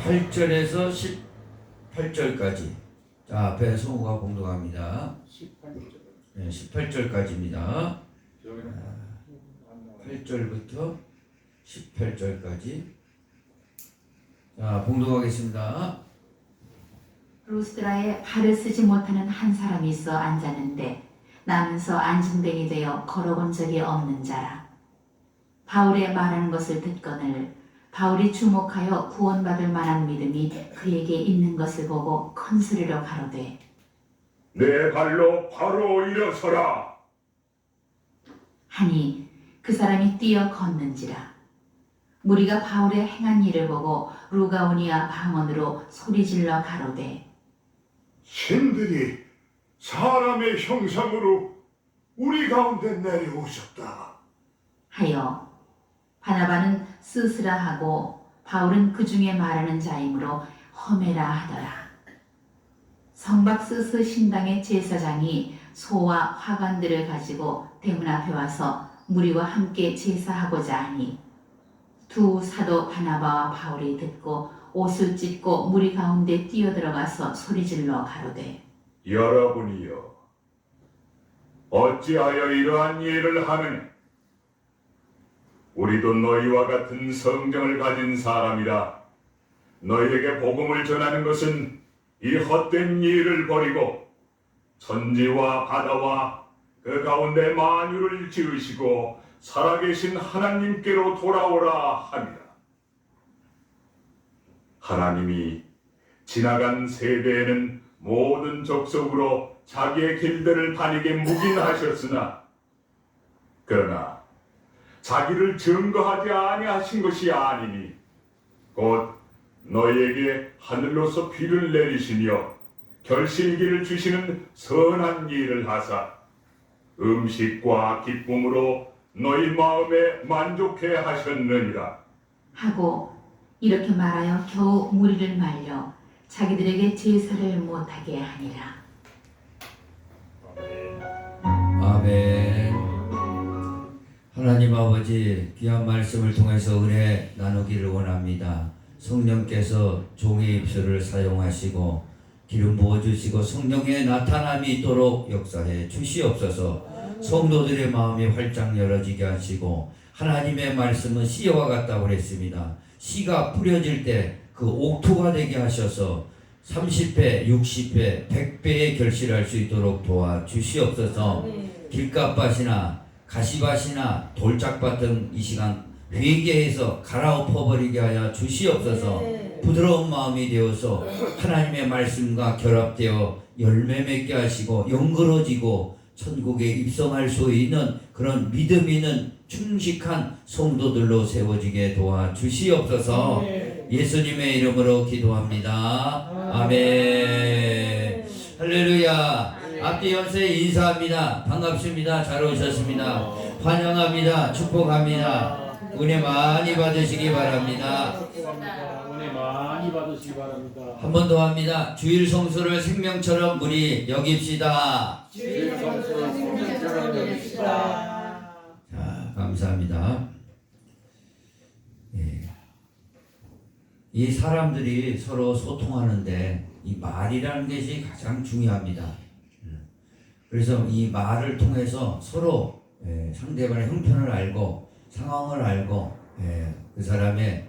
8절에서 18절까지. 자, 앞에 성우가 봉독합니다. 18절까지입니다. 8절부터 18절까지. 자, 봉독하겠습니다. 루스드라에 발을 쓰지 못하는 한 사람이 있어 앉았는데 나면서 안진뱅이 되어 걸어본 적이 없는 자라. 바울의 말하는 것을 듣거늘 바울이 주목하여 구원받을 만한 믿음이 그에게 있는 것을 보고 큰 소리로 가로되 내 발로 바로 일어서라. 하니 그 사람이 뛰어 걷는지라. 무리가 바울의 행한 일을 보고 루가오니아 방언으로 소리질러 가로되 신들이 사람의 형상으로 우리 가운데 내려오셨다 하여 바나바는 스스라 하고 바울은 그 중에 말하는 자이므로 허메라 하더라. 성박 스스 신당의 제사장이 소와 화관들을 가지고 대문 앞에 와서 무리와 함께 제사하고자 하니 두 사도 바나바와 바울이 듣고 옷을 찢고 무리 가운데 뛰어들어가서 소리질러 가로되 여러분이여, 어찌하여 이러한 일을 하느냐? 우리도 너희와 같은 성경을 가진 사람이라. 너희에게 복음을 전하는 것은 이 헛된 일을 버리고 천지와 바다와 그 가운데 만유를 지으시고 살아계신 하나님께로 돌아오라 함이라. 하나님이 지나간 세대에는 모든 족속으로 자기의 길들을 다니게 묵인하셨으나 그러나 자기를 증거하지 아니하신 것이 아니니 곧 너희에게 하늘로서 비를 내리시며 결실기를 주시는 선한 일을 하사 음식과 기쁨으로 너희 마음에 만족해 하셨느니라 하고 이렇게 말하여 겨우 무리를 말려 자기들에게 제사를 못하게 하니라. 아멘. 하나님 아버지, 귀한 말씀을 통해서 은혜 나누기를 원합니다. 성령께서 종의 입술을 사용하시고 기름 부어주시고 성령의 나타남이 있도록 역사해 주시옵소서. 성도들의 마음이 활짝 열어지게 하시고 하나님의 말씀은 씨와 같다고 그랬습니다. 씨가 뿌려질 때 그 옥토가 되게 하셔서 30배, 60배, 100배의 결실할 수 있도록 도와주시옵소서. 길가밭이나 가시밭이나 돌짝밭 등 이 시간 회개해서 갈아엎어버리게 하여 주시옵소서. 부드러운 마음이 되어서 하나님의 말씀과 결합되어 열매 맺게 하시고 영그러지고 천국에 입성할 수 있는 그런 믿음 있는 충직한 성도들로 세워지게 도와주시옵소서. 예수님의 이름으로 기도합니다. 아멘. 할렐루야. 앞뒤 연세 인사합니다. 반갑습니다. 잘 오셨습니다. 환영합니다. 축복합니다. 은혜 많이 받으시기 바랍니다. 은혜 많이 받으시기 바랍니다. 한 번 더 합니다. 주일 성수를 생명처럼 우리 여깁시다. 주일 성수를 생명처럼 여깁시다. 자, 감사합니다. 예. 이 사람들이 서로 소통하는데 이 말이라는 것이 가장 중요합니다. 그래서 이 말을 통해서 서로 상대방의 형편을 알고 상황을 알고 그 사람의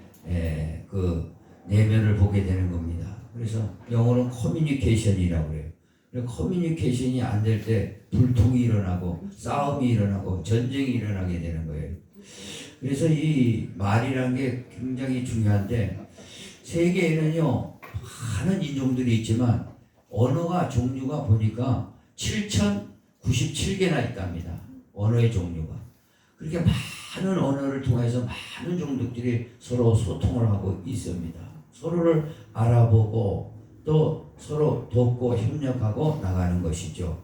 그 내면을 보게 되는 겁니다. 그래서 영어로는 커뮤니케이션이라고 그래요. 커뮤니케이션이 안 될 때 불통이 일어나고 싸움이 일어나고 전쟁이 일어나게 되는 거예요. 그래서 이 말이라는 게 굉장히 중요한데 세계에는요 많은 인종들이 있지만 언어가 종류가 보니까 7,097개나 있답니다. 언어의 종류가. 그렇게 많은 언어를 통해서 많은 종족들이 서로 소통을 하고 있습니다. 서로를 알아보고 또 서로 돕고 협력하고 나가는 것이죠.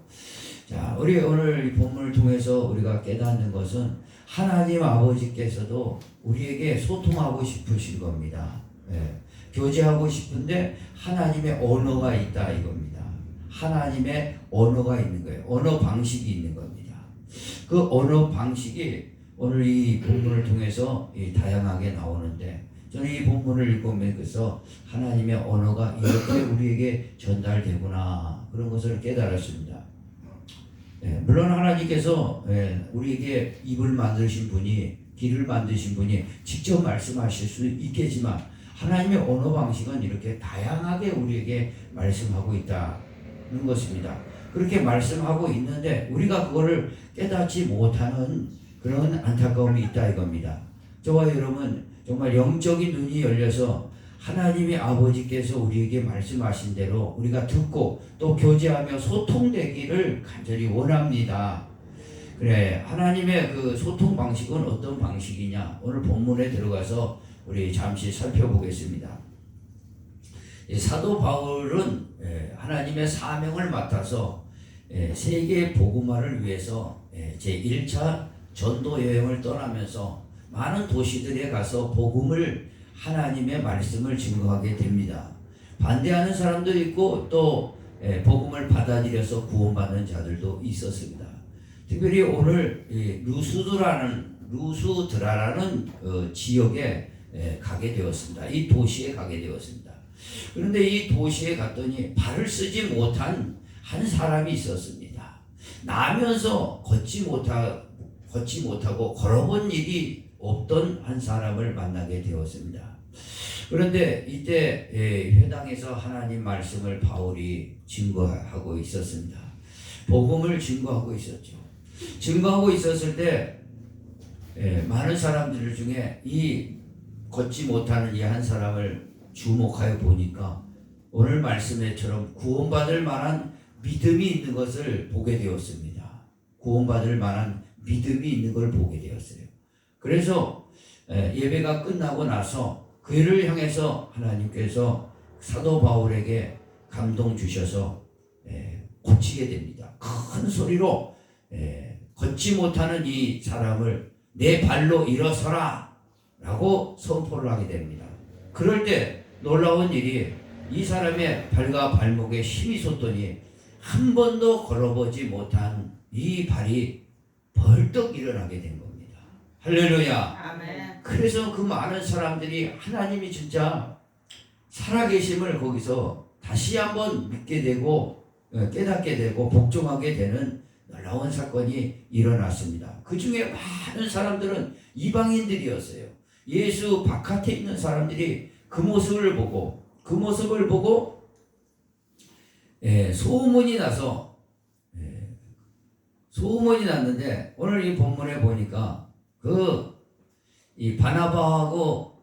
자, 우리 오늘 이 본문을 통해서 우리가 깨닫는 것은 하나님 아버지께서도 우리에게 소통하고 싶으신 겁니다. 교제하고 싶은데 하나님의 언어가 있다 이겁니다. 하나님의 언어가 있는 거예요. 언어 방식이 있는 겁니다. 그 언어 방식이 오늘 이 본문을 통해서 다양하게 나오는데 저는 이 본문을 읽으면서 하나님의 언어가 이렇게 우리에게 전달되구나 그런 것을 깨달았습니다. 물론 하나님께서 우리에게 입을 만드신 분이 귀를 만드신 분이 직접 말씀하실 수 있겠지만 하나님의 언어 방식은 이렇게 다양하게 우리에게 말씀하고 있다는 것입니다. 그렇게 말씀하고 있는데 우리가 그거를 깨닫지 못하는 그런 안타까움이 있다 이겁니다. 저와 여러분 정말 영적인 눈이 열려서 하나님의 아버지께서 우리에게 말씀하신 대로 우리가 듣고 또 교제하며 소통되기를 간절히 원합니다. 그래, 하나님의 그 소통 방식은 어떤 방식이냐? 오늘 본문에 들어가서 우리 잠시 살펴보겠습니다. 사도 바울은 하나님의 사명을 맡아서 세계 복음화를 위해서 제1차 전도 여행을 떠나면서 많은 도시들에 가서 복음을 하나님의 말씀을 증거하게 됩니다. 반대하는 사람도 있고 또 복음을 받아들여서 구원받는 자들도 있었습니다. 특별히 오늘 루스드라라는 지역에 가게 되었습니다. 이 도시에 가게 되었습니다. 그런데 이 도시에 갔더니 발을 쓰지 못한 한 사람이 있었습니다. 나면서 걷지 못하고 걸어본 일이 없던 한 사람을 만나게 되었습니다. 그런데 이때 회당에서 하나님 말씀을 바울이 증거하고 있었습니다. 복음을 증거하고 있었죠. 증거하고 있었을 때 많은 사람들 중에 이 걷지 못하는 이 한 사람을 주목하여 보니까 오늘 말씀에처럼 구원받을 만한 믿음이 있는 것을 보게 되었습니다. 구원받을 만한 믿음이 있는 걸 보게 되었어요. 그래서 예배가 끝나고 나서 그를 향해서 하나님께서 사도 바울에게 감동 주셔서 고치게 됩니다. 큰 소리로 걷지 못하는 이 사람을 내 발로 일어서라 라고 선포를 하게 됩니다. 그럴 때 놀라운 일이 이 사람의 발과 발목에 힘이 솟더니 한 번도 걸어보지 못한 이 발이 벌떡 일어나게 된 겁니다. 할렐루야. 아멘. 그래서 그 많은 사람들이 하나님이 진짜 살아계심을 거기서 다시 한번 믿게 되고 깨닫게 되고 복종하게 되는 놀라운 사건이 일어났습니다. 그 중에 많은 사람들은 이방인들이었어요. 예수 바깥에 있는 사람들이 그 모습을 보고 소문이 났는데 오늘 이 본문에 보니까 이 바나바하고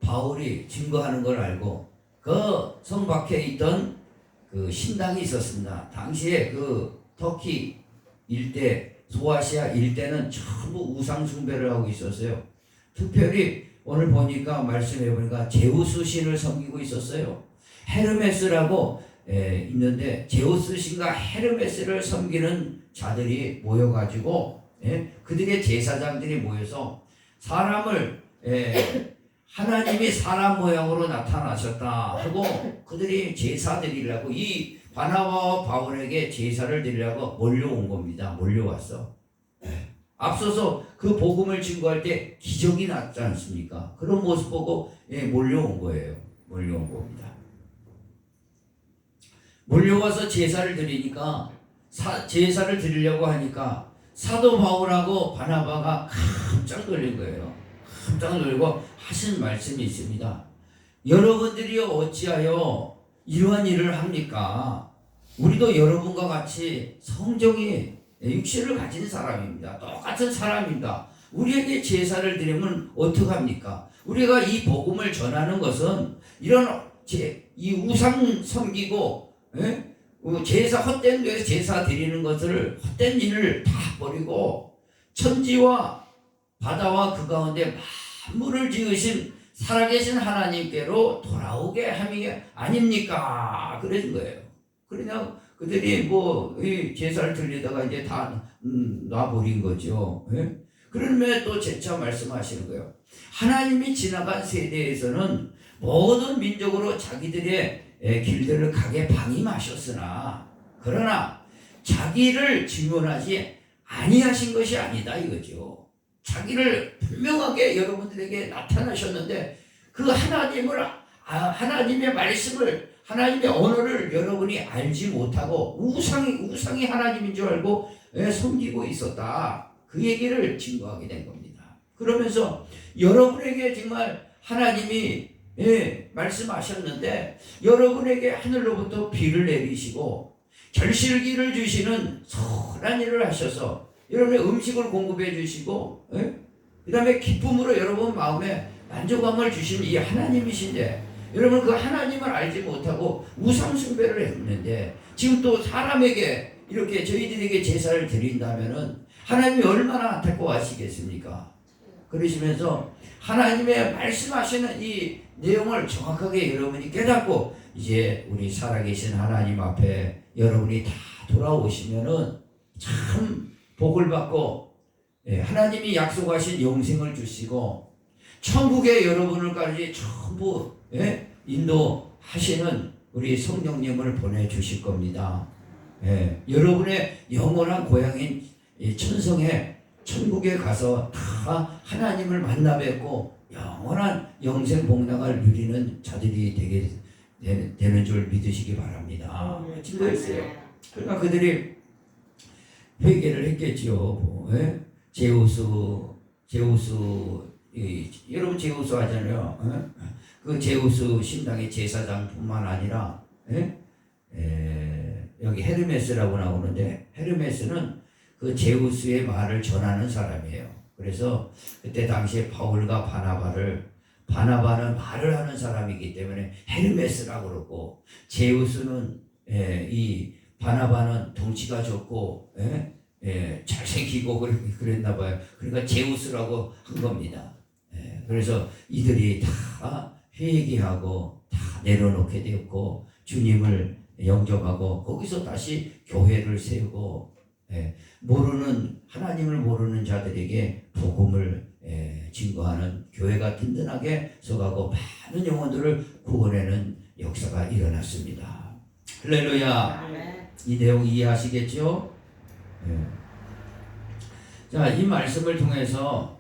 바울이 증거하는 걸 알고 그 성 밖에 있던 그 신당이 있었습니다. 당시에 그 터키 일대 소아시아 일대는 전부 우상 숭배를 하고 있었어요. 특별히 오늘 보니까 말씀해 보니까 제우스 신을 섬기고 있었어요. 헤르메스라고 있는데 제우스 신과 헤르메스를 섬기는 자들이 모여가지고 그들의 제사장들이 모여서 사람을 하나님이 사람 모양으로 나타나셨다 하고 그들이 제사 드리려고 이 바나바와 바울에게 제사를 드리려고 몰려온 겁니다. 몰려왔어. 앞서서 그 복음을 증거할 때 기적이 났지 않습니까? 그런 모습 보고 몰려온 거예요. 몰려온 겁니다. 몰려와서 제사를 드리니까 제사를 드리려고 하니까 사도 바울하고 바나바가 깜짝 놀린 거예요. 깜짝 놀고 하신 말씀이 있습니다. 여러분들이 어찌하여 이러한 일을 합니까? 우리도 여러분과 같이 성정이 육신을 가진 사람입니다. 똑같은 사람입니다. 우리에게 제사를 드리면 어떡합니까? 우리가 이 복음을 전하는 것은 이런 이 우상 섬기고 제사 헛된 데서 제사 드리는 것을 헛된 일을 다 버리고 천지와 바다와 그 가운데 만물을 지으신 살아계신 하나님께로 돌아오게 함이 아닙니까? 그러신 거예요. 그러냐 그들이 이 제사를 드리다가 이제 다 놔버린 거죠. 그러면 또 재차 말씀하시는 거예요. 하나님이 지나간 세대에서는 모든 민족으로 자기들의 길들을 가게 방임하셨으나 그러나 자기를 증언하지 아니하신 것이 아니다 이거죠. 자기를 분명하게 여러분들에게 나타나셨는데 그 하나님의 말씀을 하나님의 언어를 여러분이 알지 못하고 우상이 하나님인 줄 알고 섬기고 있었다. 그 얘기를 증거하게 된 겁니다. 그러면서 여러분에게 정말 하나님이 말씀하셨는데 여러분에게 하늘로부터 비를 내리시고 결실기를 주시는 선한 일을 하셔서 여러분의 음식을 공급해 주시고 그 다음에 기쁨으로 여러분 마음에 만족감을 주신 이 하나님이신데 여러분 그 하나님을 알지 못하고 우상 숭배를 했는데 지금 또 사람에게 이렇게 저희들에게 제사를 드린다면은 하나님이 얼마나 안타까워하시겠습니까? 그러시면서 하나님의 말씀하시는 이 내용을 정확하게 여러분이 깨닫고 이제 우리 살아계신 하나님 앞에 여러분이 다 돌아오시면은 참 복을 받고 하나님이 약속하신 영생을 주시고 천국에 여러분을까지 전부 인도하시는 우리 성령님을 보내주실 겁니다. 여러분의 영원한 고향인 천성에 천국에 가서 다 하나님을 만나 뵙고 영원한 영생 복락을 누리는 자들이 되는 줄 믿으시기 바랍니다. 증거했어요. 그러니까 그들이 회개를 했겠지요. 제우스 여러분 제우스 하잖아요. 그 제우스 신당의 제사장뿐만 아니라 여기 헤르메스라고 나오는데 헤르메스는 그 제우스의 말을 전하는 사람이에요. 그래서 그때 당시에 바울과 바나바는 말을 하는 사람이기 때문에 헤르메스라고 그러고 제우스는 이 바나바는 덩치가 좋고 잘생기고 그랬나 봐요. 그러니까 제우스라고 한 겁니다. 그래서 이들이 다 회개하고 다 내려놓게 되었고 주님을 영접하고 거기서 다시 교회를 세우고 하나님을 모르는 자들에게 복음을 증거하는 교회가 든든하게 서가고 많은 영혼들을 구원하는 역사가 일어났습니다. 할렐루야. 이 내용 이해하시겠죠? 자, 이 말씀을 통해서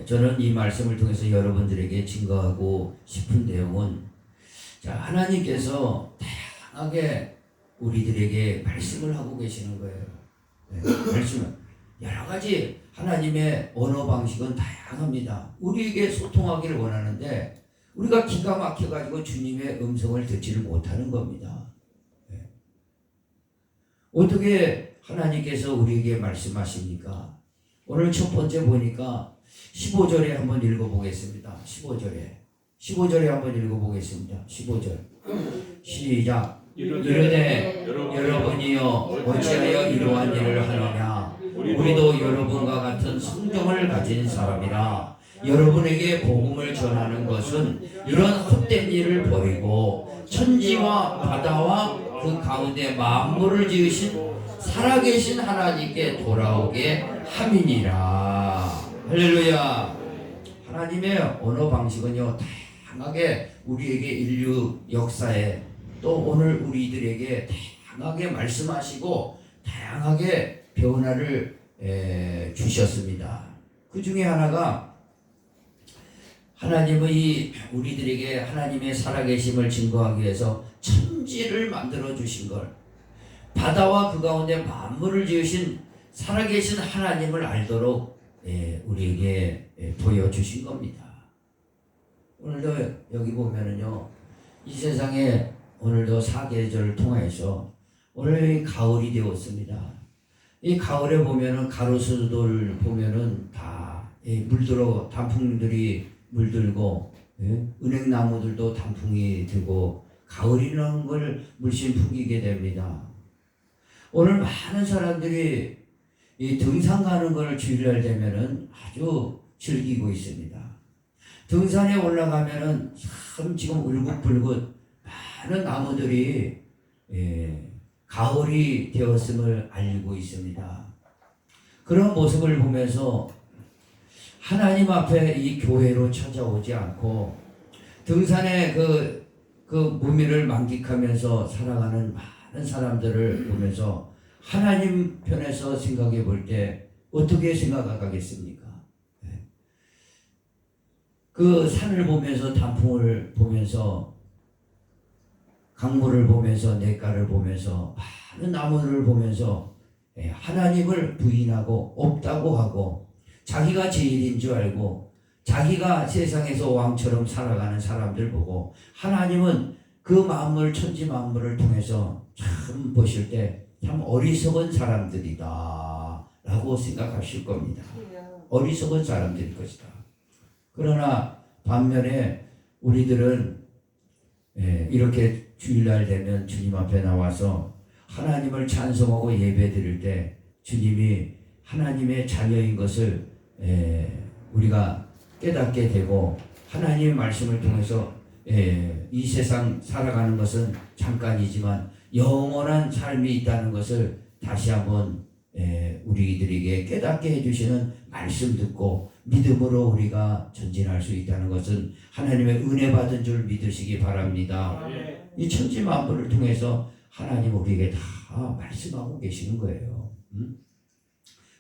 저는 이 말씀을 통해서 여러분들에게 증거하고 싶은 내용은 자, 하나님께서 다양하게 우리들에게 말씀을 하고 계시는 거예요. 말씀은 여러 가지 하나님의 언어 방식은 다양합니다. 우리에게 소통하기를 원하는데 우리가 기가 막혀가지고 주님의 음성을 듣지를 못하는 겁니다. 어떻게 하나님께서 우리에게 말씀하십니까? 오늘 첫 번째 보니까 15절에 한번 읽어보겠습니다. 15절에 한번 읽어보겠습니다. 15절 시작. 이르되 여러분이여 어찌하여 이러한 일을 하느냐. 우리도 여러분과 같은 성정을 가진 사람이라. 여러분에게 복음을 전하는 것은 이런 헛된 일을 버리고 천지와 바다와 그 가운데 만물을 지으신 살아계신 하나님께 돌아오게 함이니라. 할렐루야. 하나님의 언어 방식은요 다양하게 우리에게 인류 역사에 또 오늘 우리들에게 다양하게 말씀하시고 다양하게 변화를 주셨습니다. 그 중에 하나가 하나님의 우리들에게 하나님의 살아계심을 증거하기 위해서 천지를 만들어 주신 걸, 바다와 그 가운데 만물을 지으신 살아계신 하나님을 알도록 우리에게 보여주신 겁니다. 오늘도 여기 보면은요, 이 세상에 오늘도 사계절을 통해서 오늘 가을이 되었습니다. 이 가을에 보면은 가로수들 보면은 다 물들어 단풍들이 물들고 은행나무들도 단풍이 들고 가을이라는 걸 물씬 풍기게 됩니다. 오늘 많은 사람들이 이 등산 가는 걸 주일날 되면은 아주 즐기고 있습니다. 등산에 올라가면은 참 지금 울긋불긋 많은 나무들이 가을이 되었음을 알고 있습니다. 그런 모습을 보면서 하나님 앞에 이 교회로 찾아오지 않고 등산의 그 무미를 만끽하면서 살아가는 많은 사람들을 보면서 하나님 편에서 생각해 볼 때 어떻게 생각하겠습니까? 그 산을 보면서 단풍을 보면서 강물을 보면서 냇가를 보면서 많은 나무를 보면서 하나님을 부인하고 없다고 하고 자기가 제일인 줄 알고 자기가 세상에서 왕처럼 살아가는 사람들 보고 하나님은 그 만물 천지 만물을 통해서 참 보실 때 참 어리석은 사람들이다 라고 생각하실 겁니다. 어리석은 사람들일 것이다. 그러나 반면에 우리들은 이렇게 주일날 되면 주님 앞에 나와서 하나님을 찬송하고 예배 드릴 때 주님이 하나님의 자녀인 것을 우리가 깨닫게 되고 하나님의 말씀을 통해서 이 세상 살아가는 것은 잠깐이지만 영원한 삶이 있다는 것을 다시 한번 우리들에게 깨닫게 해주시는 말씀 듣고 믿음으로 우리가 전진할 수 있다는 것은 하나님의 은혜 받은 줄 믿으시기 바랍니다. 이 천지 만물을 통해서 하나님 우리에게 다 말씀하고 계시는 거예요.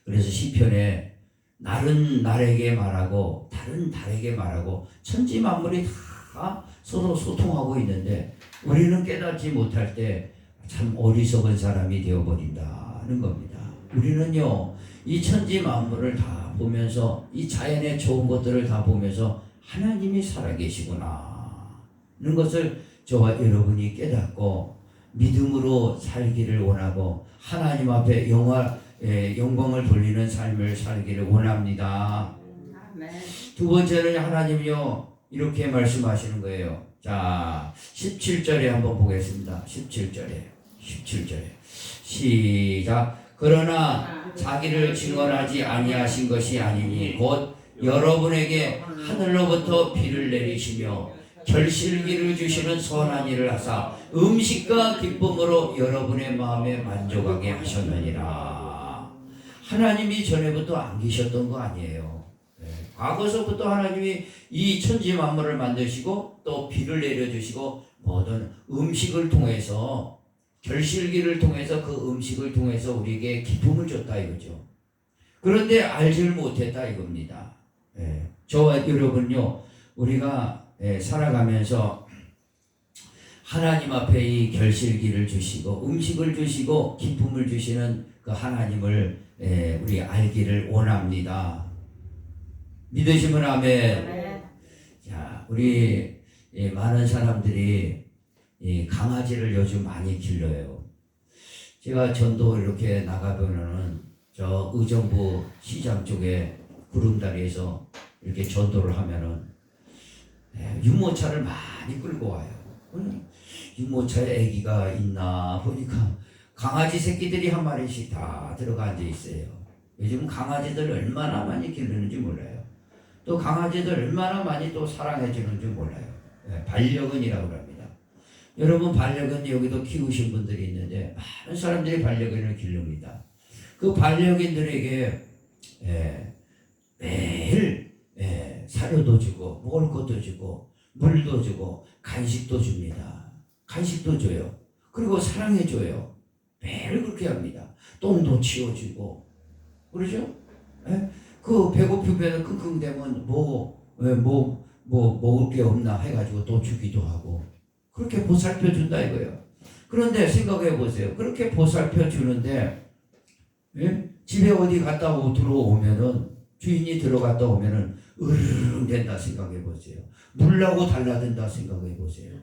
그래서 시편에 날은 날에게 말하고 달은 달에게 말하고 천지 만물이 다 서로 소통하고 있는데 우리는 깨닫지 못할 때 참 어리석은 사람이 되어버린다는 겁니다. 우리는요 이 천지 만물을 다 보면서 이 자연의 좋은 것들을 다 보면서 하나님이 살아계시구나 하는 것을 저와 여러분이 깨닫고 믿음으로 살기를 원하고 하나님 앞에 영광을 돌리는 삶을 살기를 원합니다. 두 번째는 하나님이요 이렇게 말씀하시는 거예요. 자 17절에 한번 보겠습니다. 17절에 시작. 그러나 자기를 증언하지 아니하신 것이 아니니 곧 여러분에게 하늘로부터 비를 내리시며 결실기를 주시는 선한 일을 하사 음식과 기쁨으로 여러분의 마음에 만족하게 하셨느니라. 하나님이 전에부터 안 계셨던 거 아니에요. 과거서부터 하나님이 이 천지 만물을 만드시고 또 비를 내려주시고 모든 음식을 통해서 결실기를 통해서 그 음식을 통해서 우리에게 기쁨을 줬다 이거죠. 그런데 알지를 못했다 이겁니다. 저와 여러분요 우리가 살아가면서 하나님 앞에 이 결실기를 주시고 음식을 주시고 기쁨을 주시는 그 하나님을 우리 알기를 원합니다. 믿으시면 아멘. 자, 우리 많은 사람들이 이 강아지를 요즘 많이 길러요. 제가 전도 이렇게 나가보면은 저 의정부 시장 쪽에 구름다리에서 이렇게 전도를 하면은 유모차를 많이 끌고 와요. 유모차에 아기가 있나 보니까 강아지 새끼들이 한 마리씩 다 들어가 앉아 있어요. 요즘 강아지들 얼마나 많이 기르는지 몰라요. 또 강아지들 얼마나 많이 또 사랑해 주는지 몰라요. 반려견이라고 합니다. 여러분 반려견 여기도 키우신 분들이 있는데 많은 사람들이 반려견을 기릅니다. 그 반려견들에게 매일 사료도 주고 먹을 것도 주고 물도 주고 간식도 줍니다. 간식도 줘요. 그리고 사랑해 줘요. 매일 그렇게 합니다. 똥도 치워주고 그러죠? 그 배고프면 끙끙대면 먹을 게 없나 해가지고 또 주기도 하고 그렇게 보살펴 준다 이거예요. 그런데 생각해 보세요. 그렇게 보살펴 주는데 집에 어디 갔다 들어오면은 주인이 들어갔다 오면은 으르릉 된다 생각해 보세요. 물라고 달라든다 생각해 보세요.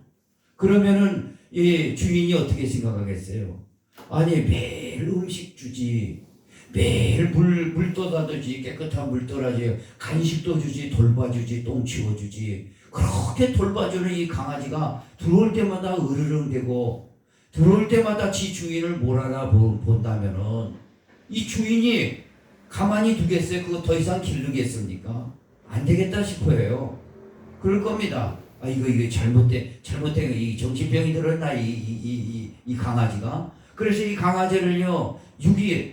그러면은 이 주인이 어떻게 생각하겠어요? 아니 매일 음식 주지, 매일 물 떠다주지, 깨끗한 물 떠다주지, 간식도 주지, 돌봐주지, 똥 치워주지. 그렇게 돌봐주는 이 강아지가 들어올 때마다 으르릉대고 들어올 때마다 지 주인을 뭘 알아본다면은 이 주인이 가만히 두겠어요? 그거 더 이상 기르겠습니까? 안 되겠다 싶어요. 그럴 겁니다. 아 이거 잘못된 이 정신병이 들었나 이 강아지가. 그래서 이 강아지를요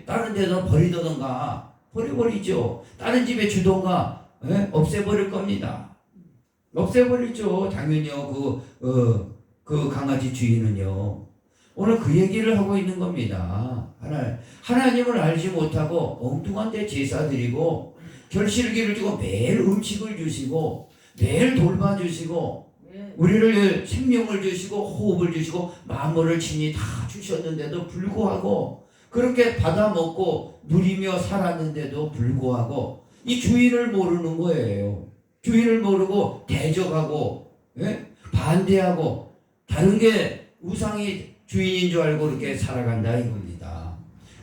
다른 데다 버리던가 버려버리죠. 다른 집에 주던가 없애버릴 겁니다. 없애버리죠. 당연히요. 그 강아지 주인은요. 오늘 그 얘기를 하고 있는 겁니다. 하나님을 알지 못하고 엉뚱한 데 제사 드리고 결실기를 주고 매일 음식을 주시고 매일 돌봐주시고 우리를 생명을 주시고 호흡을 주시고 만물을 친히 다 주셨는데도 불구하고 그렇게 받아 먹고 누리며 살았는데도 불구하고 이 주인을 모르는 거예요. 주인을 모르고 대적하고 반대하고 다른 게 우상이 주인인 줄 알고 이렇게 살아간다 이겁니다.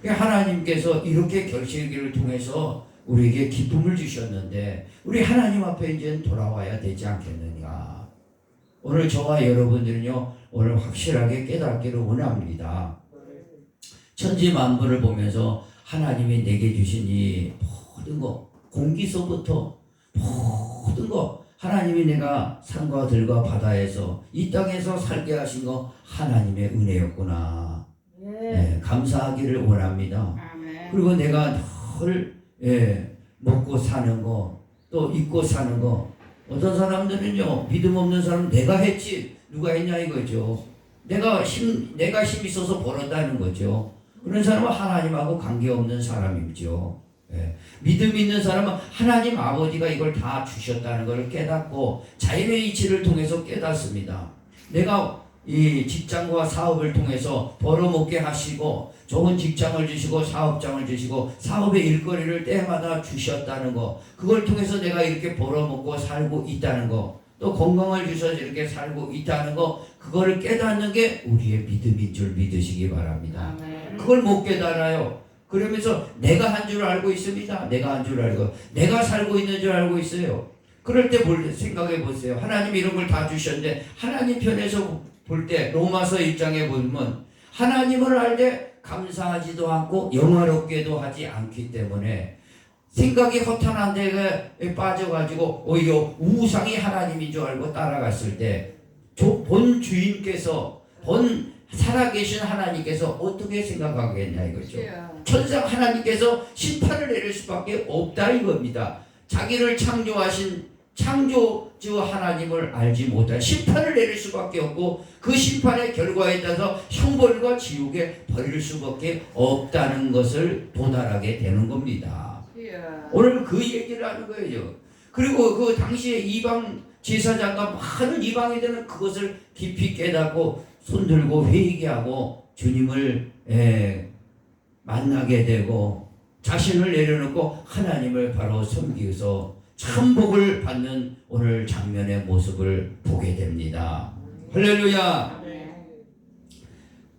하나님께서 이렇게 결실기를 통해서 우리에게 기쁨을 주셨는데 우리 하나님 앞에 이제 돌아와야 되지 않겠느냐. 오늘 저와 여러분들은요 오늘 확실하게 깨닫기를 원합니다. 천지 만물을 보면서 하나님이 내게 주신 이 모든 것 공기서부터 모든 것 하나님이 내가 산과 들과 바다에서 이 땅에서 살게 하신 거 하나님의 은혜였구나. 감사하기를 원합니다. 그리고 내가 늘 먹고 사는 거 또 입고 사는 거 어떤 사람들은요 믿음 없는 사람은 내가 했지 누가 했냐 이거죠. 내가 힘 있어서 벌었다는 거죠. 그런 사람은 하나님하고 관계없는 사람이죠. 믿음 있는 사람은 하나님 아버지가 이걸 다 주셨다는 것을 깨닫고 자연의 이치를 통해서 깨닫습니다. 내가 이 직장과 사업을 통해서 벌어먹게 하시고 좋은 직장을 주시고 사업장을 주시고 사업의 일거리를 때마다 주셨다는 거 그걸 통해서 내가 이렇게 벌어먹고 살고 있다는 거 또 건강을 주셔서 이렇게 살고 있다는 거 그거를 깨닫는 게 우리의 믿음인 줄 믿으시기 바랍니다. 그걸 못 깨달아요. 그러면서 내가 한 줄 알고 있습니다. 내가 한 줄 알고 내가 살고 있는 줄 알고 있어요. 그럴 때 뭘 생각해 보세요. 하나님 이런 걸 다 주셨는데 하나님 편에서 볼 때 로마서 1장에 보면 하나님을 알 때 감사하지도 않고 영화롭게도 하지 않기 때문에 생각이 허탄한 데에 빠져가지고 오히려 우상이 하나님인 줄 알고 따라갔을 때 본 주인께서 본 살아계신 하나님께서 어떻게 생각하겠냐 이거죠. 천상 하나님께서 심판을 내릴 수밖에 없다 이겁니다. 자기를 창조하신 창조주 하나님을 알지 못할 심판을 내릴 수밖에 없고 그 심판의 결과에 따라서 형벌과 지옥에 버릴 수밖에 없다는 것을 도달하게 되는 겁니다. 오늘 그 얘기를 하는 거예요. 그리고 그 당시에 이방 제사장과 많은 이방인들은 그것을 깊이 깨닫고 손들고 회개하고 주님을 만나게 되고 자신을 내려놓고 하나님을 바로 섬기면서 참 복을 받는 오늘 장면의 모습을 보게 됩니다. 할렐루야.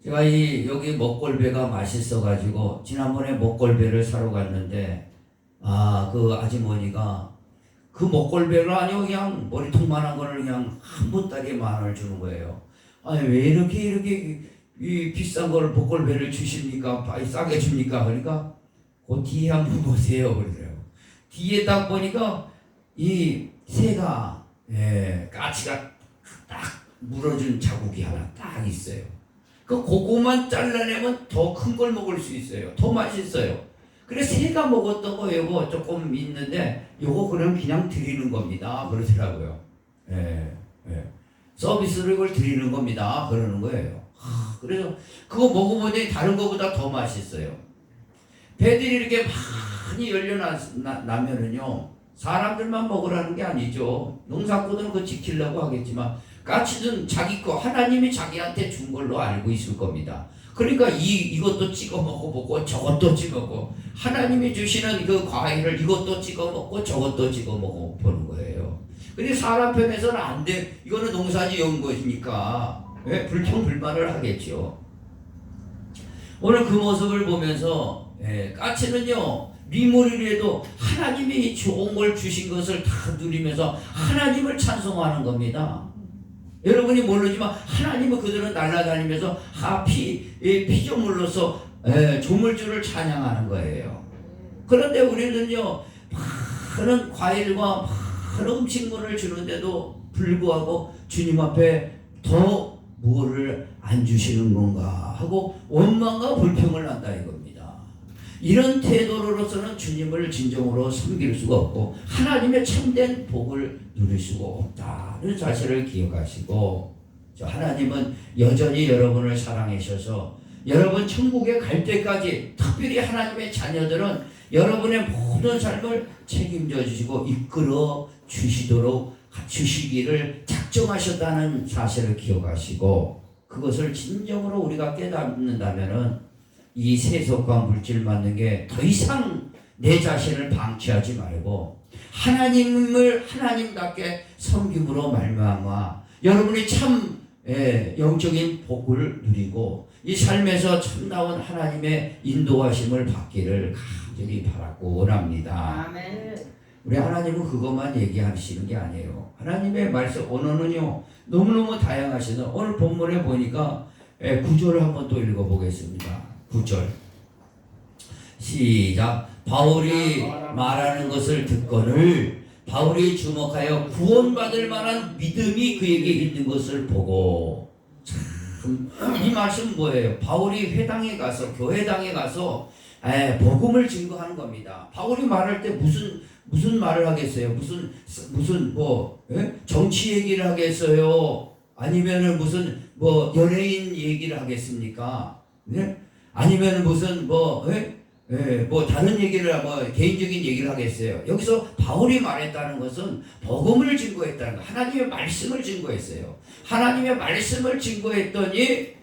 제가 여기 먹골배가 맛있어가지고 지난번에 먹골배를 사러 갔는데 그 아주머니가 그 먹골배를 아니고 그냥 머리통만한 거를 그냥 한 분따기에 10,000원을 주는 거예요. 아니 왜 이렇게 이 비싼 걸 먹골배를 주십니까? 싸게 줍니까? 그러니까 그 뒤에 한번 보세요 그러더라고요. 뒤에 딱 보니까 이 새가 까치가 딱 물어준 자국이 하나 딱 있어요. 그거만 잘라내면 더 큰 걸 먹을 수 있어요. 더 맛있어요. 그래서 새가 먹었던 거 요거 조금 있는데 요거 그냥 드리는 겁니다 그러더라고요. 서비스로 이걸 드리는 겁니다 그러는 거예요. 그래서 그거 먹어보니 다른 거보다 더 맛있어요. 배들이 이렇게 많이 열려나면은요 사람들만 먹으라는 게 아니죠. 농사꾼은 그거 지키려고 하겠지만 까치는 자기 거 하나님이 자기한테 준 걸로 알고 있을 겁니다. 그러니까 이것도 찍어 먹어보고 저것도 찍어 먹고 하나님이 주시는 그 과일을 이것도 찍어 먹고 저것도 찍어 먹어보는 거예요. 근데 사람 편에서는 안 돼. 이거는 농사지은 것이니까 불평불만을 하겠죠. 오늘 그 모습을 보면서 까치는요 미물이라도 하나님이 좋은 걸 주신 것을 다 누리면서 하나님을 찬송하는 겁니다. 여러분이 모르지만 하나님은 그들은 날아다니면서 피조물로서 조물주를 찬양하는 거예요. 그런데 우리는요 많은 과일과 많은 음식물을 주는데도 불구하고 주님 앞에 더 뭐를 안 주시는 건가 하고 원망과 불평을 한다 이겁니다. 이런 태도로서는 주님을 진정으로 섬길 수가 없고 하나님의 참된 복을 누릴 수가 없다는 사실을 기억하시고 하나님은 여전히 여러분을 사랑하셔서 여러분 천국에 갈 때까지 특별히 하나님의 자녀들은 여러분의 모든 삶을 책임져 주시고 이끌어 주시도록 주시기를 작정하셨다는 사실을 기억하시고 그것을 진정으로 우리가 깨닫는다면은 이 세속과 물질 맞는 게 더 이상 내 자신을 방치하지 말고 하나님을 하나님답게 섬김으로 말미암아 여러분이 참 영적인 복을 누리고 이 삶에서 참다운 하나님의 인도하심을 받기를 간절히 바라고 원합니다. 아멘. 우리 하나님은 그것만 얘기하시는 게 아니에요. 하나님의 말씀 언어는요 너무너무 다양하시죠. 오늘 본문에 보니까 9절을 한번 또 읽어보겠습니다. 9절 시작. 바울이 말하는 것을 듣거늘 바울이 주목하여 구원받을 만한 믿음이 그에게 있는 것을 보고 참, 이 말씀 뭐예요? 바울이 회당에 가서 교회당에 가서 복음을 증거하는 겁니다. 바울이 말할 때 무슨 말을 하겠어요? 무슨 정치 얘기를 하겠어요? 아니면은 무슨 연예인 얘기를 하겠습니까? 네? 아니면은 무슨 다른 얘기를 개인적인 얘기를 하겠어요. 여기서 바울이 말했다는 것은 복음을 증거했다는 거, 하나님의 말씀을 증거했어요. 하나님의 말씀을 증거했더니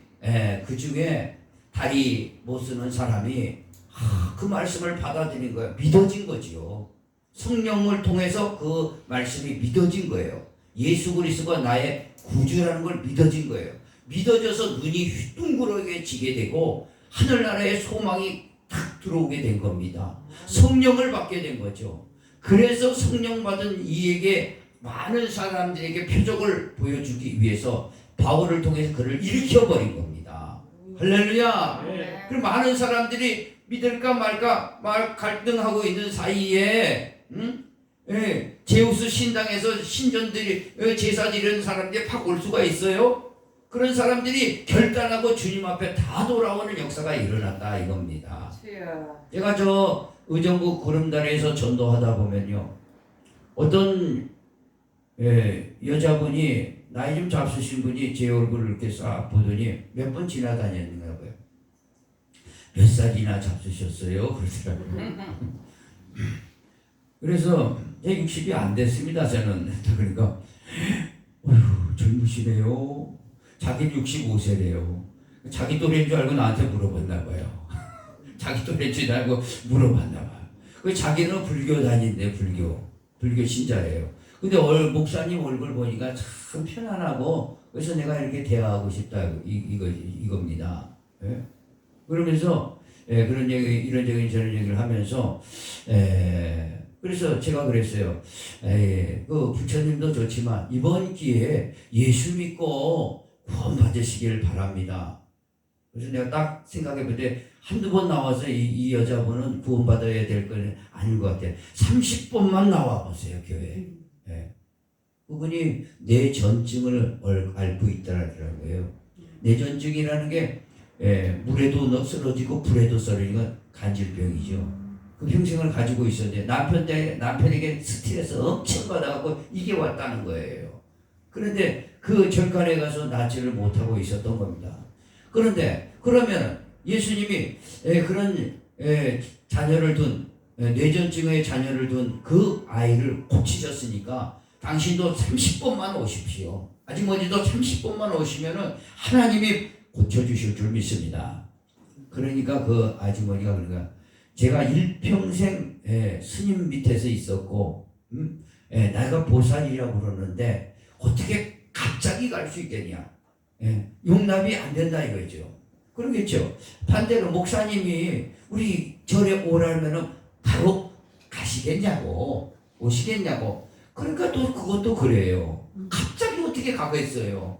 그 중에 다리 못 쓰는 사람이 그 말씀을 받아들인 거예요. 믿어진 거지요. 성령을 통해서 그 말씀이 믿어진 거예요. 예수 그리스도가 나의 구주라는 걸 믿어진 거예요. 믿어져서 눈이 휘둥그러지게 되고 하늘나라의 소망이 탁 들어오게 된 겁니다. 성령을 받게 된 거죠. 그래서 성령 받은 이에게 많은 사람들에게 표적을 보여주기 위해서 바울을 통해서 그를 일으켜버린 겁니다. 할렐루야. 네. 그럼 많은 사람들이 믿을까 말까 갈등하고 있는 사이에 제우스 신당에서 신전들이 제사 지르는 사람들이 팍 올 수가 있어요? 그런 사람들이 결단하고 주님 앞에 다 돌아오는 역사가 일어났다 이겁니다. 제가 저 의정부 구름다리에서 전도하다 보면요, 어떤 여자분이 나이 좀 잡수신 분이 제 얼굴을 이렇게 싹 보더니 몇 번 지나다녔는가 봐요. 몇 살이나 잡수셨어요? 그러더라고요. 그래서 제 60이 안 됐습니다. 저는. 그러니까 어휴 젊으시네요. 자기는 65세래요. 자기 또래인 줄 알고 나한테 물어봤나 봐요. 자기 또래인 줄 알고 물어봤나 봐요. 그 자기는 불교 다닌대. 불교 신자예요. 근데 목사님 얼굴 보니까 참 편안하고 그래서 내가 이렇게 대화하고 싶다 이겁니다. 예? 그러면서 그런 얘기 이런저런 저런 얘기를 하면서 그래서 제가 그랬어요. 그 부처님도 좋지만 이번 기회에 예수 믿고 구원 받으시길 바랍니다. 그래서 내가 딱 생각해 볼 때 한두 번 나와서 이 여자분은 구원 받아야 될 건 아닌 것 같아요. 30번만 나와 보세요 교회에. 그분이 뇌전증을 앓고 있더라고요. 뇌전증이라는 게 물에도 쓰러지고 불에도 썰리는 건 간질병이죠. 그 평생을 가지고 있었는데 남편에게 스트레스 엄청 받아갖고 이게 왔다는 거예요. 그런데 그 절간에 가서 낫지를 못하고 있었던 겁니다. 그런데 그러면 예수님이 그런 자녀를 둔 뇌전증의 자녀를 둔 그 아이를 고치셨으니까 당신도 30번만 오십시오. 아주머니도 30번만 오시면은 하나님이 고쳐주실 줄 믿습니다. 그러니까 그 아주머니가 그러니까 제가 일평생 스님 밑에서 있었고 나이가 보살이라고 그러는데 어떻게 갑자기 갈 수 있겠냐. 용납이 안 된다 이거죠. 그러겠죠. 반대로 목사님이 우리 절에 오라면은 바로 가시겠냐고 오시겠냐고. 그러니까 또 그것도 그래요. 갑자기 어떻게 가겠어요.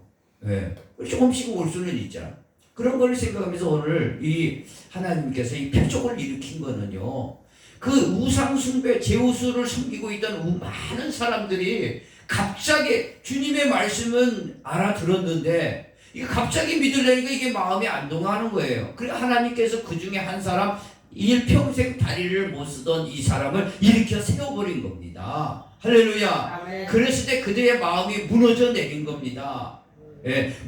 조금씩 올 수는 있잖아. 그런 걸 생각하면서 오늘 이 하나님께서 이 표적을 일으킨 거는요. 그 우상 숭배 제우스를 섬기고 있던 많은 사람들이 갑자기 주님의 말씀은 알아들었는데 이게 갑자기 믿으려니까 이게 마음이 안 동하는 거예요. 그래 하나님께서 그 중에 한 사람 일평생 다리를 못 쓰던 이 사람을 일으켜 세워버린 겁니다. 할렐루야. 아멘. 그랬을 때 그들의 마음이 무너져 내린 겁니다.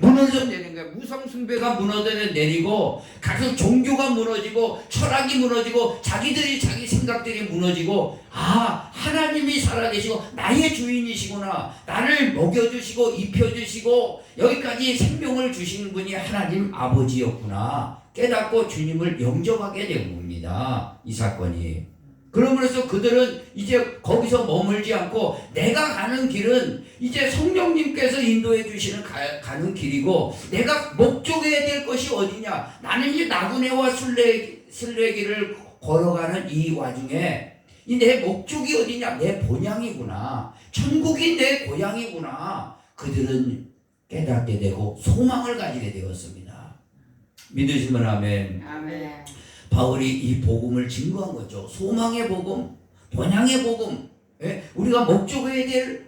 무너져 내린 거예요. 무상숭배가 무너져 내리고 각 종교가 무너지고 철학이 무너지고 자기들이 자기 생각들이 무너지고 하나님이 살아계시고 나의 주인이시구나. 나를 먹여주시고 입혀주시고 여기까지 생명을 주시는 분이 하나님 아버지였구나. 깨닫고 주님을 영접하게 된 겁니다. 이 사건이. 그러므로서 그들은 이제 거기서 머물지 않고 내가 가는 길은 이제 성령님께서 인도해 주시는 가는 길이고 내가 목적해야 될 것이 어디냐. 나는 이제 나그네와 순례길을 걸어가는 이 와중에 내 목적이 어디냐. 내 본향이구나. 천국이 내 고향이구나. 그들은 깨닫게 되고 소망을 가지게 되었습니다. 믿으시면 아멘. 아멘. 바울이 이 복음을 증거한 거죠. 소망의 복음, 본향의 복음, 우리가 목적해야 될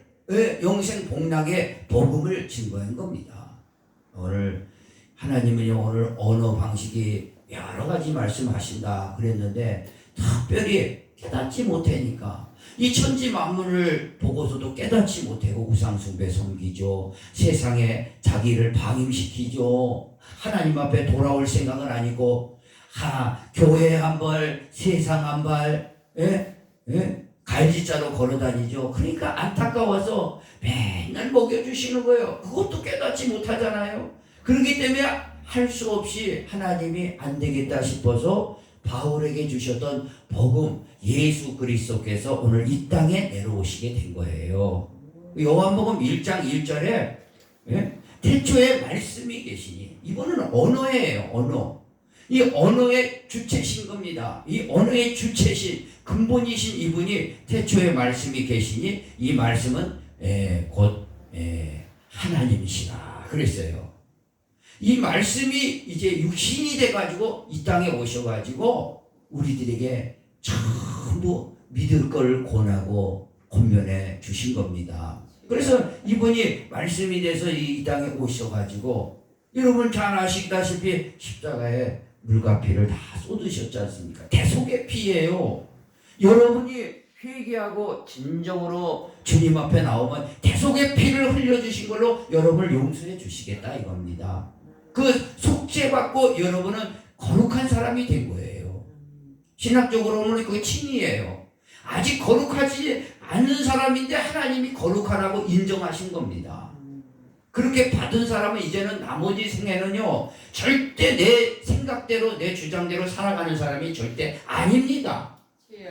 영생 복락의 복음을 증거한 겁니다. 오늘 하나님은요, 오늘 언어 방식이 여러 가지 말씀하신다 그랬는데 특별히 깨닫지 못하니까 이 천지 만물을 보고서도 깨닫지 못하고 우상숭배 섬기죠. 세상에 자기를 방임시키죠. 하나님 앞에 돌아올 생각은 아니고 교회 한 발, 세상 한 발, 갈지자로 걸어다니죠. 그러니까 안타까워서 맨날 먹여주시는 거예요. 그것도 깨닫지 못하잖아요. 그렇기 때문에 할 수 없이 하나님이 안 되겠다 싶어서 바울에게 주셨던 복음, 예수 그리스도께서 오늘 이 땅에 내려오시게 된 거예요. 요한복음 1장 1절에 태초에 말씀이 계시니, 이거는 언어예요. 언어. 이 언어의 주체신 겁니다. 이 언어의 주체신 근본이신 이분이 태초에 말씀이 계시니 이 말씀은 곧 하나님이시라 그랬어요. 이 말씀이 이제 육신이 돼가지고 이 땅에 오셔가지고 우리들에게 전부 믿을 걸 권하고 권면해 주신 겁니다. 그래서 이분이 말씀이 돼서 이 땅에 오셔가지고 여러분 잘 아시다시피 십자가에 물과 피를 다 쏟으셨지 않습니까? 대속의 피예요. 여러분이 회개하고 진정으로 주님 앞에 나오면 대속의 피를 흘려주신 걸로 여러분을 용서해 주시겠다 이겁니다. 그 속죄받고 여러분은 거룩한 사람이 된 거예요. 신학적으로는 그게 칭의예요. 아직 거룩하지 않은 사람인데 하나님이 거룩하라고 인정하신 겁니다. 그렇게 받은 사람은 이제는 나머지 생애는요 절대 내 생각대로 내 주장대로 살아가는 사람이 절대 아닙니다.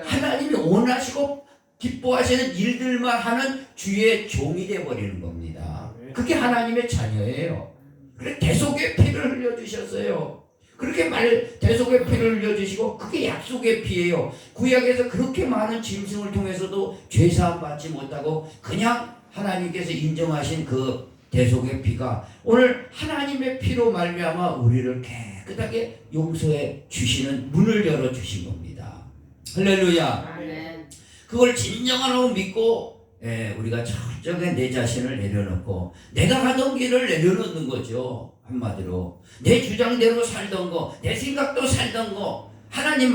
하나님이 원하시고 기뻐하시는 일들만 하는 주의 종이 되어버리는 겁니다. 그게 하나님의 자녀예요. 그래 대속의 피를 흘려주셨어요. 그렇게 대속의 피를 흘려주시고 그게 약속의 피예요. 구약에서 그렇게 많은 짐승을 통해서도 죄사함 받지 못하고 그냥 하나님께서 인정하신 그 대속의 피가 오늘 하나님의 피로 말미암아 우리를 깨끗하게 용서해 주시는 문을 열어 주신 겁니다. 할렐루야. 아멘. 그걸 진정으로 믿고 우리가 철저하게 내 자신을 내려놓고 내가 가던 길을 내려놓는 거죠. 한마디로 내 주장대로 살던 거, 내 생각도 살던 거, 하나님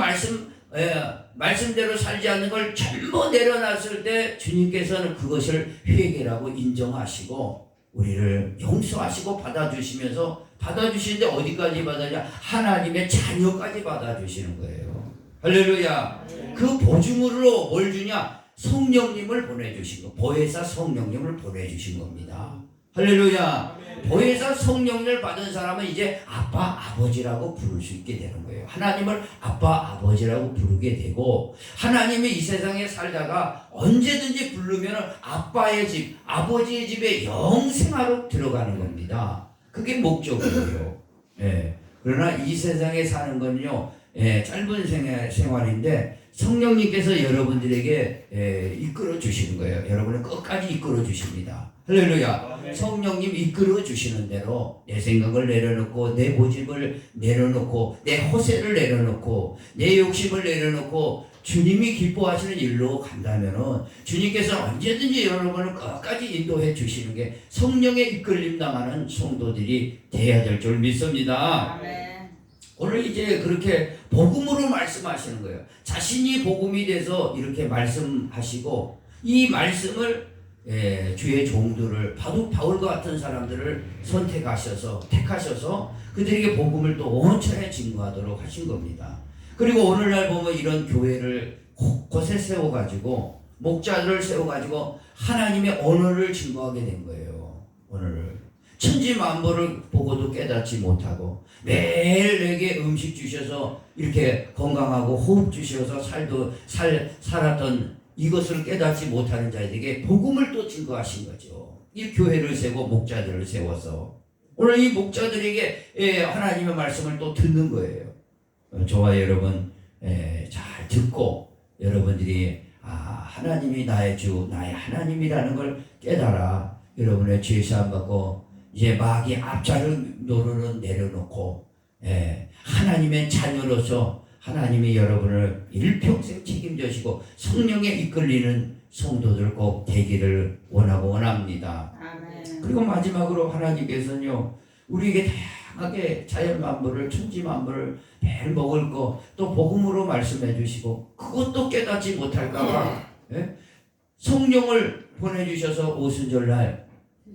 말씀대로 살지 않는 걸 전부 내려놨을 때 주님께서는 그것을 회개라고 인정하시고 우리를 용서하시고 받아주시는데 어디까지 받아냐? 하나님의 자녀까지 받아주시는 거예요. 할렐루야. 그 보증으로 뭘 주냐? 성령님을 보내주신 거. 보혜사 성령님을 보내주신 겁니다. 할렐루야. 보혜사 성령을 받은 사람은 이제 아빠 아버지라고 부를 수 있게 되는 거예요. 하나님을 아빠 아버지라고 부르게 되고 하나님이 이 세상에 살다가 언제든지 부르면 아빠의 집 아버지의 집에 영생하러 들어가는 겁니다. 그게 목적이에요. 그러나 이 세상에 사는 건요 짧은 생활인데 성령님께서 여러분들에게 이끌어 주시는 거예요. 여러분을 끝까지 이끌어 주십니다. 할렐루야. 성령님 이끌어 주시는 대로 내 생각을 내려놓고 내 고집을 내려놓고 내 허세를 내려놓고 내 욕심을 내려놓고 주님이 기뻐하시는 일로 간다면은 주님께서 언제든지 여러분을 끝까지 인도해 주시는 게 성령의 이끌림 당하는 성도들이 돼야 될 줄 믿습니다. 아멘. 오늘 이제 그렇게 복음으로 말씀하시는 거예요. 자신이 복음이 돼서 이렇게 말씀하시고 이 말씀을 주의 종들을 바울과 같은 사람들을 택하셔서 그들에게 복음을 또 온천에 증거하도록 하신 겁니다. 그리고 오늘날 보면 이런 교회를 곳곳에 세워가지고 목자들을 세워가지고 하나님의 언어를 증거하게 된 거예요. 오늘 천지 만물을 보고도 깨닫지 못하고 매일 내게 음식 주셔서 이렇게 건강하고 호흡 주셔서 살았던 이것을 깨닫지 못하는 자들에게 복음을 또 증거하신 거죠. 이 교회를 세우고 목자들을 세워서 오늘 이 목자들에게 하나님의 말씀을 또 듣는 거예요. 저와 여러분 잘 듣고 여러분들이 하나님이 나의 주, 나의 하나님이라는 걸 깨달아 여러분의 죄 사함 받고 이제 마귀 앞자를 노릇은 내려놓고 하나님의 자녀로서 하나님이 여러분을 일평생 책임져시고 성령에 이끌리는 성도들 꼭 되기를 원합니다. 아멘. 그리고 마지막으로 하나님께서는요 우리에게 다양하게 자연 만물을 천지 만물을 매일 먹을 거 또 복음으로 말씀해 주시고 그것도 깨닫지 못할까봐 성령을 보내주셔서 오순절날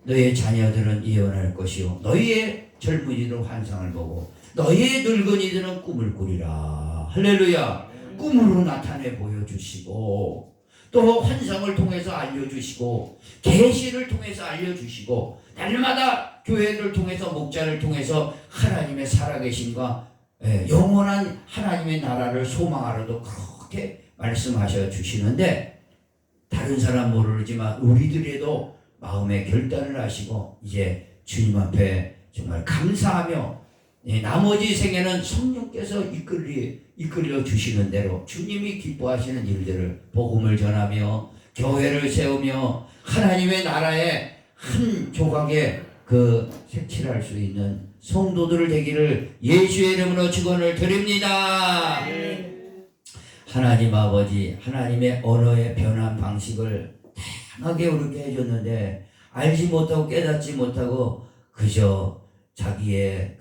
너희의 자녀들은 예언할 것이요 너희의 젊은이들은 환상을 보고 너희의 늙은이들은 꿈을 꾸리라. 할렐루야. 꿈으로 나타내 보여주시고 또 환상을 통해서 알려주시고 계시를 통해서 알려주시고 날마다 교회를 통해서 목자를 통해서 하나님의 살아계심과 영원한 하나님의 나라를 소망하러도 그렇게 말씀하셔 주시는데 다른 사람 모르지만 우리들에도 마음의 결단을 하시고 이제 주님 앞에 정말 감사하며 나머지 생애는 성령께서 이끌려 주시는 대로 주님이 기뻐하시는 일들을 복음을 전하며 교회를 세우며 하나님의 나라의 한 조각에 색칠할 수 있는 성도들 되기를 예수의 이름으로 축원을 드립니다. 하나님 아버지 하나님의 언어의 변한 방식을 다양하게 우리게 해줬는데 알지 못하고 깨닫지 못하고 그저 자기의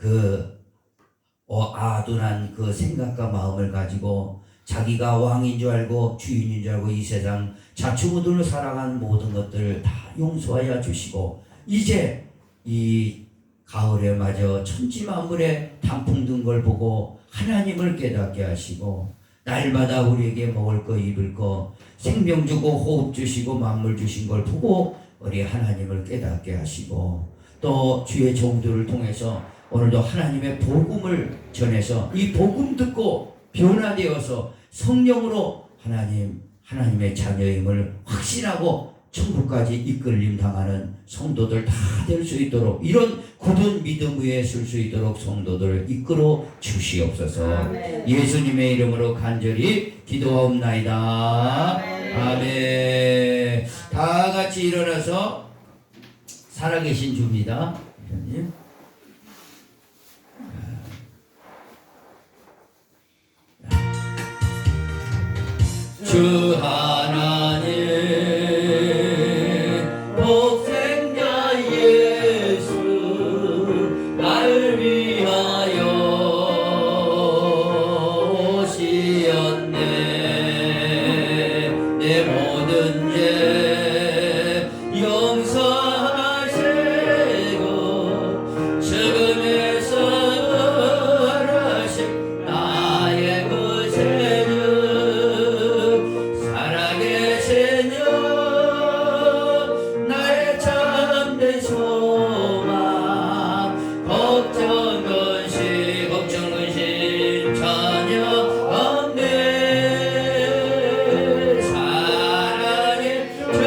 아둔한 생각과 마음을 가지고 자기가 왕인 줄 알고 주인인 줄 알고 이 세상 자충우돌로 살아간 모든 것들을 다 용서하여 주시고 이제 이 가을에 마저 천지 만물에 단풍 든 걸 보고 하나님을 깨닫게 하시고 날마다 우리에게 먹을 거 입을 거 생명 주고 호흡 주시고 만물 주신 걸 보고 우리 하나님을 깨닫게 하시고 또 주의 종들을 통해서 오늘도 하나님의 복음을 전해서 이 복음 듣고 변화되어서 성령으로 하나님의 자녀임을 확신하고 천국까지 이끌림 당하는 성도들 다 될 수 있도록 이런 굳은 믿음 위에 설 수 있도록 성도들을 이끌어 주시옵소서. 아멘. 예수님의 이름으로 간절히 기도하옵나이다. 아멘. 다 같이 일어나서 살아계신 주입니다. 주 하나님 독생자 예수 날 위하여 오시었네. 내 모든 죄 용서하시고 죽음에서 살아신 나의 구세주 살아계신 주 나의 참된 소망 걱정 근심 전혀 없네. 사랑의 주님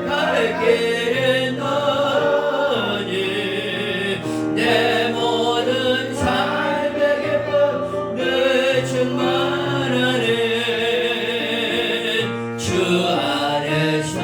갈 길은 너니 내 모든 삶의 기쁨 늘 충만하네. 주 안에서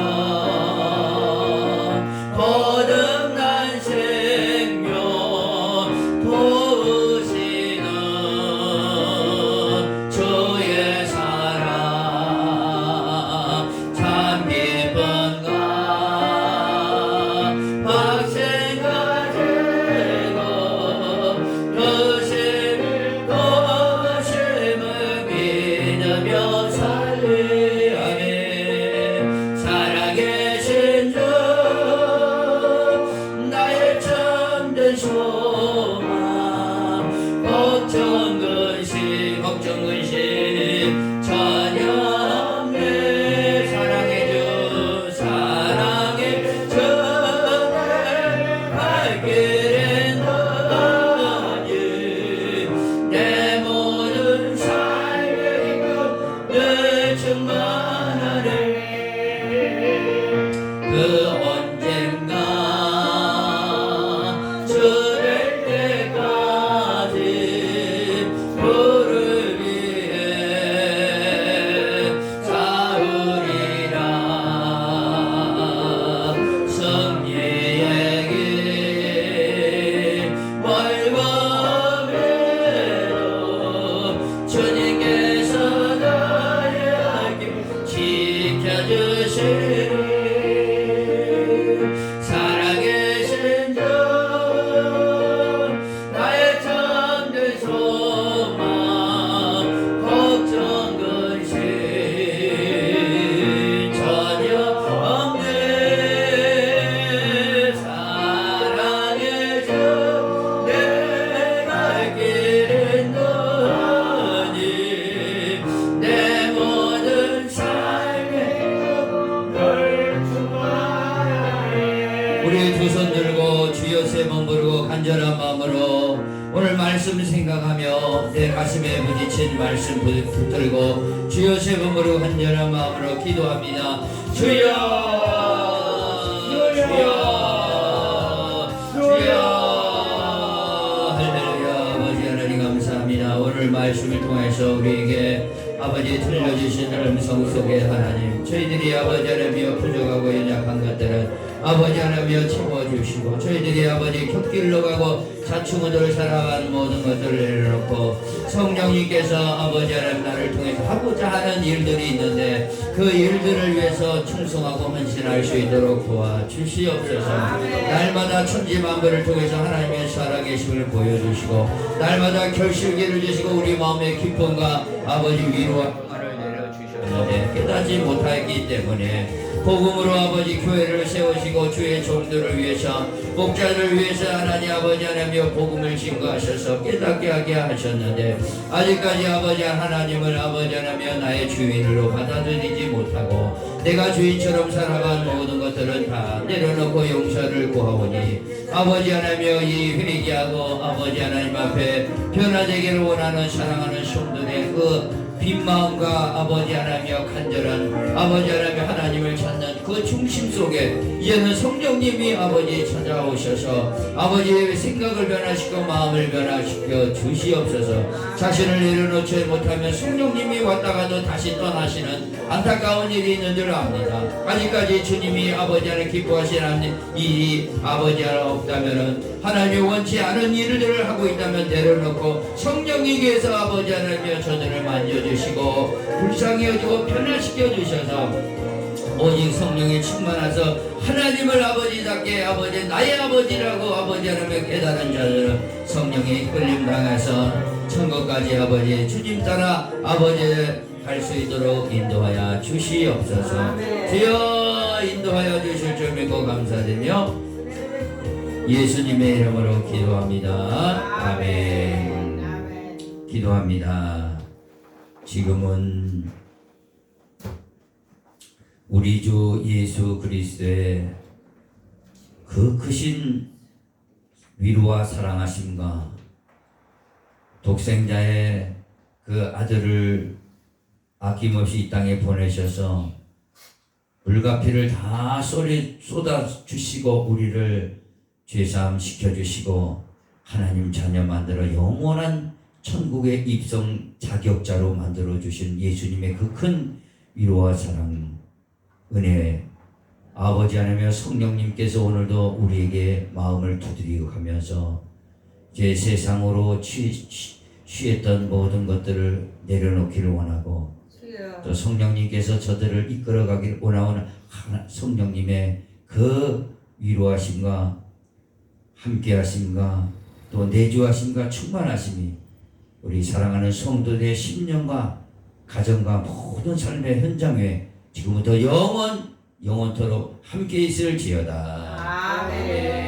그 언젠가 저럴 때까지 그를 위해 싸우리라. 승리의 길 멀거매도 주님께서 나의 길 지켜주시리. 살아계신 주 나의 참된 소망 걱정 근심 전혀 없네. 사랑의 주 내 갈 길은 너니 내 모든 삶에 널 충만하네. 우리 두 손 들고 주여 세 번 부르고 간절한 마음으로 오늘 말씀 생각하며 내 가슴에 부딪힌 말씀 붙들고 주여 세 번 부르고 간절한 마음으로 기도합니다. 주여 주여 주여 할렐루야. 아버지 하나님 감사합니다. 오늘 말씀을 통해서 우리에게 아버지 들려주신 음성 속에 하나님 저희들이 아버지 하나님이여 부족하고 연약한 것들은 아버지 하나님이여 채워주시고 저희들이 아버지 곁길로 가고 자충우돌 살아가는 모든 것들을 내려놓고 성령님께서 아버지 하나님 나를 통해서 하고자 하는 일들이 있는데 그 일들을 위해서 충성하고 헌신할 수 있도록 도와주시옵소서. 날마다 천지만물을 통해서 하나님의 살아계심을 보여주시고 날마다 결실기를 주시고 우리 마음의 기쁨과 아버지 위로와 평안을 내려주셨는데 깨닫지 못하였기 때문에 복음으로 아버지 교회를 세우시고 주의 종들을 위해서 목자를 위해서 하나님 아버지 하나님여 복음을 증거하셔서 깨닫게 하게 하셨는데 아직까지 아버지 하나님을 아버지 하나님여 나의 주인으로 받아들이지 못하고 내가 주인처럼 살아간 모든 것들은 다 내려놓고 용서를 구하오니 아버지 하나님여 이 회개하고 아버지 하나님 앞에 변화되기를 원하는 사랑하는 성도의 그 빈마음과 아버지 하나님여 간절한 아버지 하나님을 찾는 그 중심 속에 이제는 성령님이 아버지 찾아오셔서 아버지의 생각을 변화시켜 마음을 변화시켜 주시옵소서. 자신을 내려놓지 못하면 성령님이 왔다가도 다시 떠나시는 안타까운 일이 있는 줄 압니다. 아직까지 주님이 아버지 하나님 기뻐하시는 일이 아버지 하나 없다면은 하나님이 원치 않은 일들을 하고 있다면 내려놓고 성령님께서 아버지 하나님여 저들을 만져주시고 불쌍히 여기고 변화시켜 주셔서 오직 성령에 충만해서 하나님을 아버지답게 아버지 나의 아버지라고 아버지 하나님을 깨달은 자들은 성령이 끌림 당해서 천국까지 아버지 주님 따라 아버지 갈 수 있도록 인도하여 주시옵소서. 주여 인도하여 주실 줄 믿고 감사드리며 예수님의 이름으로 기도합니다. 아멘. 기도합니다. 지금은 우리 주 예수 그리스도의 그 크신 위로와 사랑하심과 독생자의 그 아들을 아낌없이 이 땅에 보내셔서 불가피를 다 쏟아주시고 우리를 죄사함 시켜주시고 하나님 자녀 만들어 영원한 천국에 입성 자격자로 만들어주신 예수님의 그 큰 위로와 사랑 은혜 아버지 하나님의 성령님께서 오늘도 우리에게 마음을 두드리고 가면서 제 세상으로 취했던 모든 것들을 내려놓기를 원하고 또 성령님께서 저들을 이끌어가기를 원하는 성령님의 그 위로하심과 함께하심과 또 내주하심과 충만하심이 우리 사랑하는 성도들의 심령과 가정과 모든 삶의 현장에 지금부터 영원토록 함께 있을지어다. 아멘.